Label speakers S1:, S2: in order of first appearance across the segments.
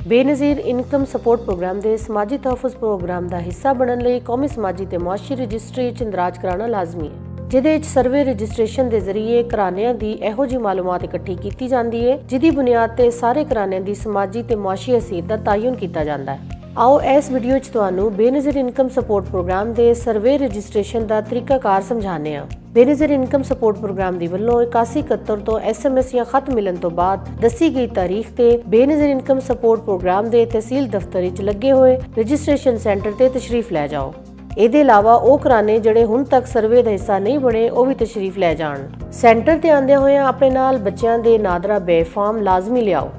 S1: Benazir income support programme ਦੇ ਸਮਾਜੀ ਤਹਫੁਜ਼ programme ਦਾ ਹਿੱਸਾ ਬਣਨ ਲਈ ਕੌਮੀ ਸਮਾਜੀ ਤੇ ਮੁਆਸ਼ੀ ਰਜਿਸਟਰੀ 'ਚ ਇੰਦਰਾਜ ਕਰਾਉਣਾ ਲਾਜ਼ਮੀ ਹੈ, ਜਿਹਦੇ ਵਿੱਚ ਸਰਵੇ ਰਜਿਸਟ੍ਰੇਸ਼ਨ ਦੇ ਜ਼ਰੀਏ ਘਰਾਣਿਆਂ ਦੀ ਇਹੋ ਜਿਹੀ ਮਾਲੂਮਾਤ ਇਕੱਠੀ ਕੀਤੀ ਜਾਂਦੀ ਹੈ ਜਿਹਦੀ ਬੁਨਿਆਦ ਤੇ ਸਾਰੇ ਘਰਾਣਿਆਂ ਦੀ ਸਮਾਜੀ ਤੇ ਮੁਆਸ਼ੀ ਹਸੀਅਤ ਦਾ ਤਾਯੁਨ ਕੀਤਾ ਜਾਂਦਾ ਹੈ। आओ इस वीडियो च तुहानू बेनज़ीर इनकम सपोर्ट प्रोग्राम के सर्वे रजिस्ट्रेशन का तरीकाकार समझाने आ। बेनज़ीर इनकम सपोर्ट प्रोग्राम दी वल्लों 8171 तो SMS या खत मिलन तो बाद दसी गई तारीख ते बेनज़ीर इनकम सपोर्ट प्रोग्राम के तहसील दफ्तर च लगे हुए रजिस्ट्रेशन सेंटर ते तशरीफ लै जाओ। ਇਹਦੇ ਇਲਾਵਾ ਉਹ ਘਰਾਣੇ ਜਿਹੜੇ ਹੁਣ ਤੱਕ ਸਰਵੇ ਦਾ ਹਿੱਸਾ ਨਹੀਂ ਬਣੇ ਉਹ ਵੀ ਤਸ਼ਰੀਫ ਲੈ ਜਾਣ। ਸੈਂਟਰ ਤੇ ਆਂਦਿਆਂ ਹੋਇਆਂ ਆਪਣੇ ਨਾਲ ਬੱਚਿਆਂ ਦੇ ਨਾਦਰਾ ਬੇ ਫਾਰਮ ਲਾਜ਼ਮੀ ਲਿਆਓ।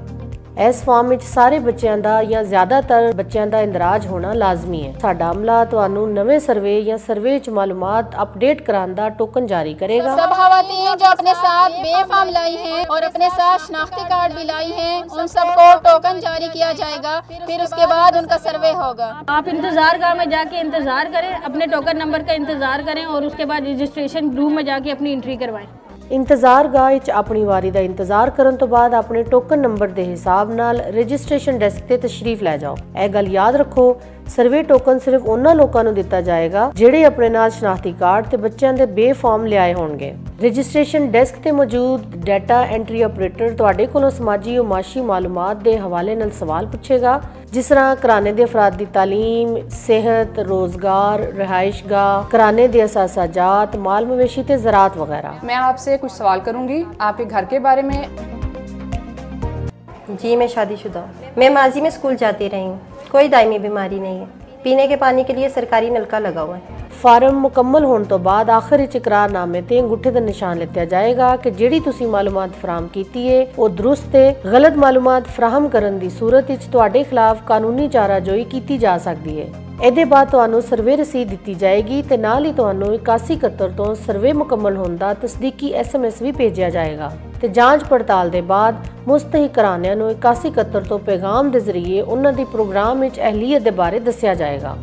S1: इस फॉर्म ਵਿੱਚ ਸਾਰੇ ਬੱਚਿਆਂ ਦਾ ਜਾਂ ਜ਼ਿਆਦਾਤਰ ਬੱਚਿਆਂ ਦਾ ਇੰਦਰਾਜ ਹੋਣਾ ਲਾਜ਼ਮੀ ਹੈ। ਸਾਡਾ ਅਮਲਾ ਤੁਹਾਨੂੰ ਨਵੇਂ ਸਰਵੇ ਜਾਂ ਸਰਵੇ ਚ ਮਾਲੂਮਾਤ अपडेट कराने ਦਾ टोकन जारी करेगा।
S2: सब खवातीन जो अपने साथ बे फॉर्म लाई हैं और अपने साथ शनाख्ती कार्ड भी लाई हैं, उन सबको टोकन जारी किया जाएगा, फिर उसके बाद उनका सर्वे होगा।
S3: आप इंतजार गाह में जाके इंतजार करें, अपने टोकन नंबर का इंतजार करें और उसके बाद रजिस्ट्रेशन रूम में जाके अपनी एंट्री करवाएं।
S1: इंतजार गाह विच अपनी वारी का इंतजार करन तो बाद अपने टोकन नंबर के हिसाब नाल रजिस्ट्रेशन डेस्क ते तशरीफ लै जाओ। यह गल याद रखो, सर्वे टोकन सिर्फ उन्हां लोकां नूं दिता जाएगा जिहड़े अपने नाल शनाख्ती कार्ड ते बच्चों के बे फॉर्म लियाए होणगे। रजिस्ट्रेशन डेस्क ते मौजूद डाटा एंट्री ऑपरेटर तुहाडे कोलों समाजी और माशी मालूमात के हवाले नाल सवाल पूछेगा, जिस तरह घराने दे अफराद की तालीम, सेहत, रोजगार, रिहाइशगाह, घराने दे असासाजात, माल मवेशी ते ज़राअत वगैरह।
S4: मैं आपसे कुछ सवाल करूंगी आपके घर के बारे में।
S5: जी मैं शादीशुदा हूँ। मैं माजी में स्कूल जाती रही हूँ, कोई दायमी बीमारी नहीं है, पीने के पानी के लिए सरकारी नलका लगा हुआ है।
S1: फार्म मुकम्मल होने तो बाद आखिर इकरारनामे ते अंगूठे का निशान लिया जाएगा कि जिहड़ी तुसी मालूमात फराहम कीती है वो दुरुस्त है। गलत मालूमात फराहम करन दी सूरत विच तुहाडे खिलाफ कानूनी चाराजोई की जा सकती है। ਇਹਦੇ ਬਾਅਦ ਤੁਹਾਨੂੰ ਸਰਵੇ ਰਸੀਦ ਦਿੱਤੀ ਜਾਏਗੀ ਤੇ ਨਾਲ ਹੀ ਤੁਹਾਨੂੰ 8171 ਤੋਂ ਸਰਵੇ ਮੁਕੰਮਲ ਹੋਣ ਦਾ ਤਸਦੀਕੀ SMS ਵੀ ਭੇਜਿਆ ਜਾਏਗਾ ਤੇ ਜਾਂਚ ਪੜਤਾਲ ਦੇ ਬਾਅਦ ਮੁਸਤਹਿਕ ਘਰਾਣਿਆਂ ਨੂੰ 8171 ਤੋਂ ਪੈਗਾਮ ਦੇ ਜ਼ਰੀਏ ਉਹਨਾਂ ਦੀ ਪ੍ਰੋਗਰਾਮ ਵਿੱਚ ਅਹਿਲੀਅਤ ਦੇ ਬਾਰੇ ਦੱਸਿਆ ਜਾਏਗਾ।